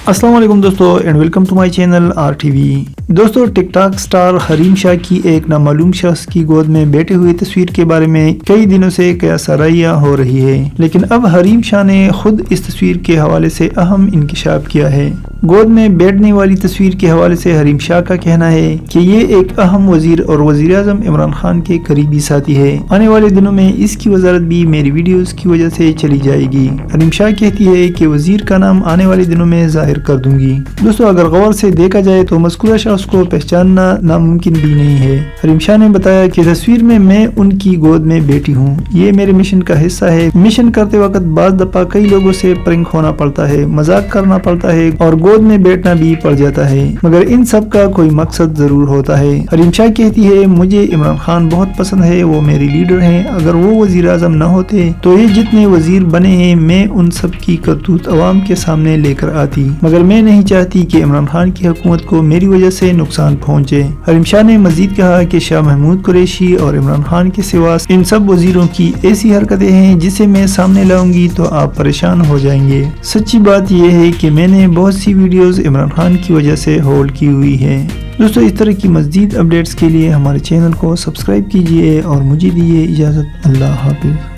अस्सलाम वालेकुम दोस्तों and welcome to my channel RTV। दोस्तों TikTok star Hareem Shah की एक नामालूम शख्स की गोद में बैठे हुए तस्वीर के बारे में कई दिनों से कयासराइयां हो रही है, लेकिन अब हरीम शाह ने खुद इस तस्वीर के हवाले से अहम इंकशाफ किया है। गोद में बैठने वाली तस्वीर के हवाले से हरीम शाह का कहना है कि ये एक अहम वजीर और वजीर आजम इमरान खान के करीबी साथी है। आने वाले दिनों में इसकी वजारत भी मेरी वीडियोस की वजह से चली जाएगी। हरीम शाह कहती है कि वजीर का नाम आने वाले दिनों में जाहिर कर दूंगी। दोस्तों अगर गौर से देखा जाए तो मज़कूरा शख्स को पहचानना नामुमकिन भी नहीं है। हरीम शाह ने बताया कि तस्वीर में मैं उनकी गोद में बैठी हूँ, ये मेरे मिशन का हिस्सा है। मिशन करते वक्त बाज़ दफा कई लोगों से प्रैंक होना पड़ता है, मजाक करना पड़ता है और गोद में बैठना भी पड़ जाता है, मगर इन सब का कोई मकसद जरूर होता है। हरीम शाह कहती है मुझे इमरान खान बहुत पसंद है, वो मेरे लीडर हैं। अगर वो वजीर आजम न होते तो ये जितने वजीर बने हैं मैं उन सब की करतूत अवाम के सामने लेकर आती, मगर मैं नहीं चाहती कि इमरान खान की हुकूमत को मेरी वजह से नुकसान पहुँचे। हरीम शाह ने मजीद कहा कि शाह महमूद कुरैशी और इमरान खान के सिवा इन सब वजीरों की ऐसी हरकतें हैं जिसे मैं सामने लाऊंगी तो आप परेशान हो जाएंगे। सच्ची बात यह है कि मैंने बहुत सी वीडियोस इमरान खान की वजह से होल्ड की हुई है। दोस्तों इस तरह की मज़ीद अपडेट्स के लिए हमारे चैनल को सब्सक्राइब कीजिए और मुझे दीजिए इजाज़त। अल्लाह हाफिज़।